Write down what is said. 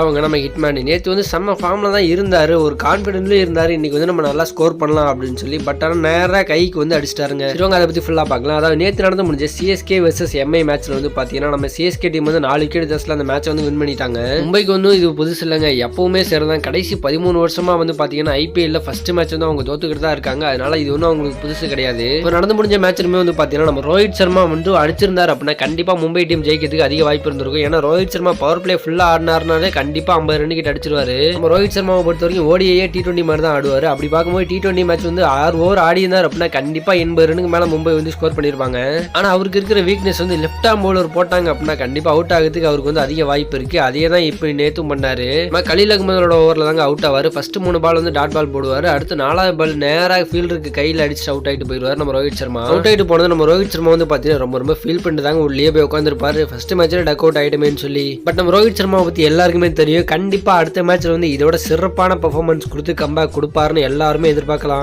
அவங்க நம்ம ஹிட்மேன் நேற்று வந்து செம்ம ஃபார்ம்ல தான் இருந்தார், ஒரு கான்ஃபிடென்ட்லேயே இருந்தார். இன்னைக்கு வந்து நம்ம நல்லா ஸ்கோர் பண்ணலாம் அப்படின்னு சொல்லி, பட் ஆனால் நேராக கைக்கு வந்து அடிச்சிட்டாருங்க. சிவங்க அதை பற்றி ஃபுல்லாக பார்க்கலாம். அதாவது நேற்று நடந்து முடிஞ்ச சிஎஸ்கே வெர்சஸ் எம்ஐ மேட்ச்ல வந்து பார்த்தீங்கன்னா நம்ம சிஎஸ்கே டீம் வந்து 4 விக்கெட் வித்தியாசத்தில் அந்த மேட்ச் வந்து வின் பண்ணிட்டாங்க. மும்பைக்கு வந்து இது புதுசு இல்லைங்க, எப்பவுமே சரிதான். கடைசி 13 வருஷமா வந்து பார்த்தீங்கன்னா ஐபிஎல்ல ஃபர்ஸ்ட் மேட்ச் வந்து அவங்க தோத்துக்கிட்டு தான் இருக்காங்க. அதனால இது ஒன்றும் அவங்களுக்கு புதுசு கிடையாது. இப்போ நடந்து முடிஞ்ச மேட்ச்லுமே வந்து பார்த்தீங்கன்னா நம்ம ரோஹித் சர்மா வந்து அடிச்சிருந்தார் அப்படின்னா கண்டிப்பாக மும்பை டீம் ஜெயிக்கிறதுக்கு அதிக வாய்ப்பு இருந்திருக்கும். ஏன்னா ரோஹித் சர்மா பவர் பிளே ஃபுல்லாக ஆடினாருனாலே கண்டிப்பாக 50 ரன் அடிச்சிருவாரு. நம்ம ரோஹித் சர்மாவை பொறுத்த வரைக்கும் ஓடியே T20 மாதிரி தான் ஆடுவாரு. அப்படி பார்க்கும்போது T20 மேட்ச் வந்து 6 ஓவர் ஆடி இருந்தார் அப்படின்னா கண்டிப்பா 80 ரனுக்கு மேல மும்பை வந்து ஸ்கோர் பண்ணிருப்பாங்க. ஆனா அவருக்கு இருக்கிற வீக்னஸ் வந்து லெஃப்ட் ஆர்ம் பவுலர் போட்டாங்க அப்படின்னா கண்டிப்பா அவுட் ஆகிறதுக்கு அவருக்கு வந்து அதிக வாய்ப்பு இருக்கு. அதே தான் இப்ப நேத்தும் பண்ணாரு. கலீல் அகமதோட ஓவர்ல தாங்க அவுட் ஆவாரு. ஃபர்ஸ்ட் 3 பால் வந்து டாட் பால் போடுவாரு. அடுத்து 4வது பால் நேராக ஃபீல்டருக்கு கையில் அடிச்சு அவுட் ஆயிட்டு போயிடுவாரு நம்ம ரோஹித் சர்மா. அவுட் ஆயிட்டு போனது நம்ம ரோஹித் சர்மா வந்து பாத்தீங்கன்னா ரொம்ப ஃபீல் பண்ணிட்டு தாங்க உள்ளே போய் உட்காந்துருப்பாரு. ஃபர்ஸ்ட் மேட்ச்ல டக் அவுட் ஆயிடுமேன்னு சொல்லி. பட் நம்ம ரோஹித் சர்மாவை பத்தி எல்லாருக்குமே தெரியும், கண்டிப்பா அடுத்த மேட்ச்ல வந்து இதோட சிறப்பான பெர்ஃபார்மன்ஸ் கொடுத்து கம்பேக் கொடுப்பாருன்னு எல்லாருமே எதிர்பார்க்கலாம்.